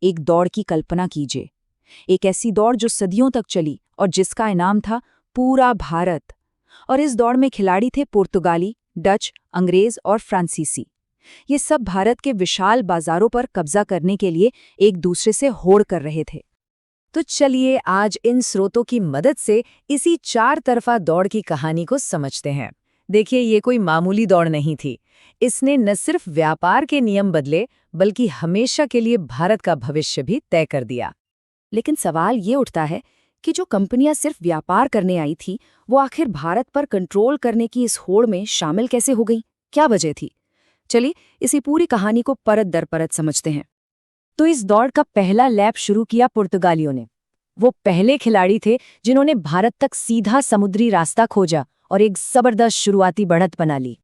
एक दौड़ की कल्पना कीजिए, एक ऐसी दौड़ जो सदियों तक चली और जिसका इनाम था पूरा भारत। और इस दौड़ में खिलाड़ी थे पुर्तगाली, डच, अंग्रेज और फ्रांसीसी। ये सब भारत के विशाल बाजारों पर कब्जा करने के लिए एक दूसरे से होड़ कर रहे थे। तो चलिए आज इन स्रोतों की मदद से इसी चार तरफा दौड़ की कहानी को समझते हैं। देखिए, ये कोई मामूली दौड़ नहीं थी। इसने न सिर्फ व्यापार के नियम बदले बल्कि हमेशा के लिए भारत का भविष्य भी तय कर दिया। लेकिन सवाल ये उठता है कि जो कंपनियां सिर्फ व्यापार करने आई थी, वो आखिर भारत पर कंट्रोल करने की इस होड़ में शामिल कैसे हो गई? क्या वजह थी? चलिए इसी पूरी कहानी को परत दर परत समझते हैं। तो इस दौड़ का पहला लैप शुरू किया पुर्तगालियों ने। वो पहले खिलाड़ी थे जिन्होंने भारत तक सीधा समुद्री रास्ता खोजा और एक जबरदस्त शुरुआती बढ़त बना ली।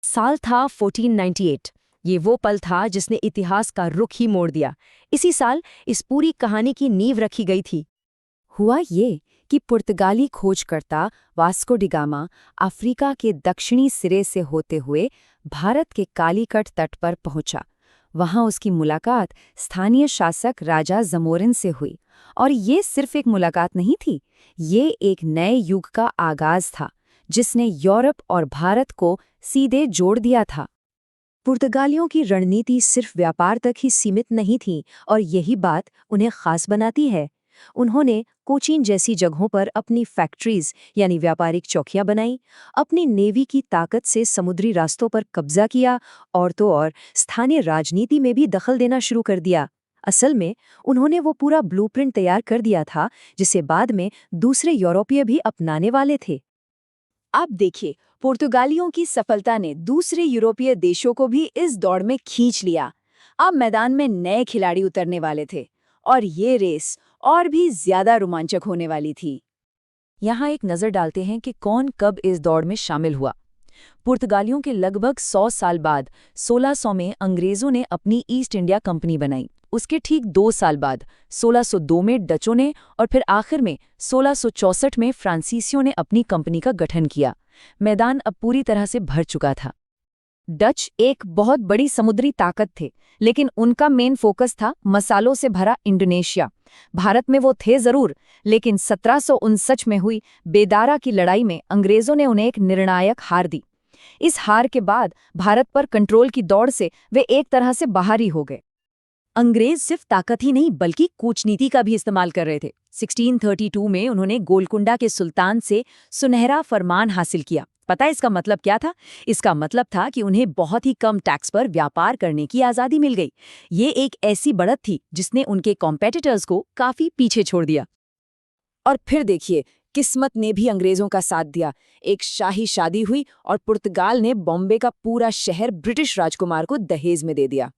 साल था 1498। ये वो पल था जिसने इतिहास का रुख ही मोड़ दिया। इसी साल इस पूरी कहानी की नींव रखी गई थी। हुआ ये कि पुर्तगाली खोजकर्ता वास्को डी गामा अफ्रीका के दक्षिणी सिरे से होते हुए भारत के कालीकट तट पर पहुंचा। वहां उसकी मुलाकात स्थानीय शासक राजा जमोरिन से हुई। और ये सिर्फ एक मुलाकात नहीं थी, ये एक नए युग का आगाज था जिसने यूरोप और भारत को सीधे जोड़ दिया था। पुर्तगालियों की रणनीति सिर्फ व्यापार तक ही सीमित नहीं थी और यही बात उन्हें खास बनाती है। उन्होंने कोचीन जैसी जगहों पर अपनी फैक्ट्रीज यानी व्यापारिक चौकियां बनाई, अपनी नेवी की ताकत से समुद्री रास्तों पर कब्जा किया और तो और स्थानीय राजनीति में भी दखल देना शुरू कर दिया। असल में उन्होंने वो पूरा ब्लूप्रिंट तैयार कर दिया था जिसे बाद में दूसरे यूरोपीय भी अपनाने वाले थे। अब देखिए, पुर्तगालियों की सफलता ने दूसरे यूरोपीय देशों को भी इस दौड़ में खींच लिया। अब मैदान में नए खिलाड़ी उतरने वाले थे और ये रेस और भी ज्यादा रोमांचक होने वाली थी। यहाँ एक नजर डालते हैं कि कौन कब इस दौड़ में शामिल हुआ। पुर्तगालियों के लगभग 100 साल बाद 1600 में अंग्रेजों ने अपनी ईस्ट इंडिया कंपनी बनाई। उसके ठीक 2 साल बाद 1602 में डचों ने और फिर आखिर में 1664 में फ्रांसीसियों ने अपनी कंपनी का गठन किया। मैदान अब पूरी तरह से भर चुका था। डच एक बहुत बड़ी समुद्री ताकत थे, लेकिन उनका मेन फोकस था मसालों से भरा इंडोनेशिया। भारत में वो थे जरूर, लेकिन 1759 में हुई बेदारा की लड़ाई में अंग्रेजों ने उन्हें एक निर्णायक हार दी। इस हार के बाद भारत पर कंट्रोल की दौड़ से वे एक तरह से बाहर ही हो गए। अंग्रेज सिर्फ ताकत ही नहीं बल्कि कूटनीति का भी इस्तेमाल कर रहे थे। 1632 में उन्होंने गोलकुंडा के सुल्तान से सुनहरा फरमान हासिल किया। पता है इसका मतलब क्या था? इसका मतलब था कि उन्हें बहुत ही कम टैक्स पर व्यापार करने की आज़ादी मिल गई। ये एक ऐसी बढ़त थी जिसने उनके कॉम्पिटिटर्स को काफी पीछे छोड़ दिया। और फिर देखिए, किस्मत ने भी अंग्रेजों का साथ दिया। एक शाही शादी हुई और पुर्तगाल ने बॉम्बे का पूरा शहर ब्रिटिश राजकुमार को दहेज में दे दिया।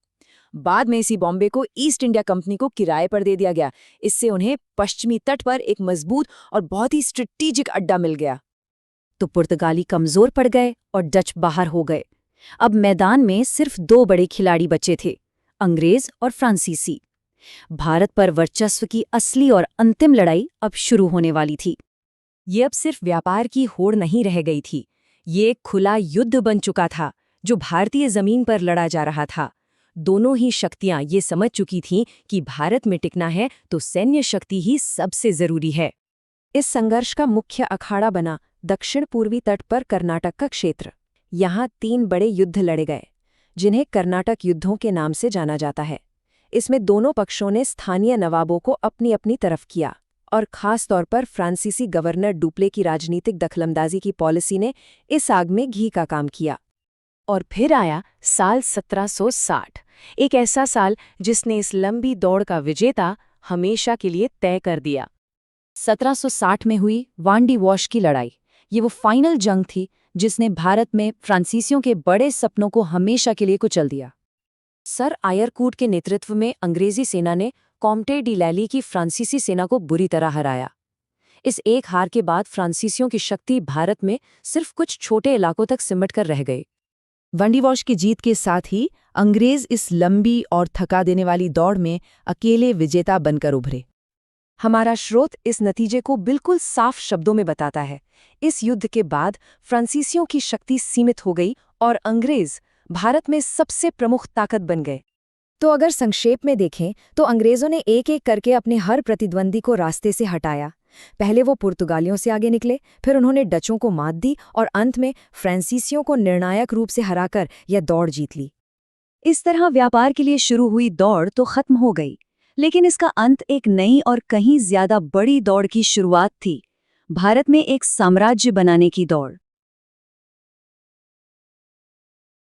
बाद में इसी बॉम्बे को ईस्ट इंडिया कंपनी को किराए पर दे दिया गया। इससे उन्हें पश्चिमी तट पर एक मजबूत और बहुत ही स्ट्रेटेजिक अड्डा मिल गया। तो पुर्तगाली कमजोर पड़ गए और डच बाहर हो गए। अब मैदान में सिर्फ 2 बड़े खिलाड़ी बचे थे, अंग्रेज और फ्रांसीसी। भारत पर वर्चस्व की असली और अंतिम लड़ाई अब शुरू होने वाली थी। ये अब सिर्फ व्यापार की होड़ नहीं रह गई थी, ये एक खुला युद्ध बन चुका था जो भारतीय जमीन पर लड़ा जा रहा था। दोनों ही शक्तियां ये समझ चुकी थीं कि भारत में टिकना है तो सैन्य शक्ति ही सबसे जरूरी है। इस संघर्ष का मुख्य अखाड़ा बना दक्षिण पूर्वी तट पर कर्नाटक का क्षेत्र। यहाँ 3 बड़े युद्ध लड़े गए, जिन्हें कर्नाटक युद्धों के नाम से जाना जाता है। इसमें दोनों पक्षों ने स्थानीय नवाबों को अपनी अपनी तरफ किया और खास तौर पर फ्रांसीसी गवर्नर डुप्ले की राजनीतिक दखलंदाजी की पॉलिसी ने इस आग में घी का काम किया। और फिर आया साल 1760, एक ऐसा साल जिसने इस लंबी दौड़ का विजेता हमेशा के लिए तय कर दिया। 1760 में हुई वांडी वॉश की लड़ाई। ये वो फाइनल जंग थी जिसने भारत में फ्रांसीसियों के बड़े सपनों को हमेशा के लिए कुचल दिया। सर आयरकूट के नेतृत्व में अंग्रेजी सेना ने कॉम्टे डी लैली की फ्रांसीसी सेना को बुरी तरह हराया। इस एक हार के बाद फ्रांसीसियों की शक्ति भारत में सिर्फ कुछ छोटे इलाकों तक सिमट कर रह गई। वांडी वॉश की जीत के साथ ही अंग्रेज इस लंबी और थका देने वाली दौड़ में अकेले विजेता बनकर उभरे। हमारा स्रोत इस नतीजे को बिल्कुल साफ शब्दों में बताता है। इस युद्ध के बाद फ्रांसीसियों की शक्ति सीमित हो गई और अंग्रेज भारत में सबसे प्रमुख ताकत बन गए। तो अगर संक्षेप में देखें तो अंग्रेजों ने एक एक करके अपने हर प्रतिद्वंदी को रास्ते से हटाया। पहले वो पुर्तगालियों से आगे निकले, फिर उन्होंने डचों को मात दी और अंत में फ्रांसीसियों को निर्णायक रूप से हराकर यह दौड़ जीत ली। इस तरह व्यापार के लिए शुरू हुई दौड़ तो खत्म हो गई, लेकिन इसका अंत एक नई और कहीं ज्यादा बड़ी दौड़ की शुरुआत थी, भारत में एक साम्राज्य बनाने की दौड़।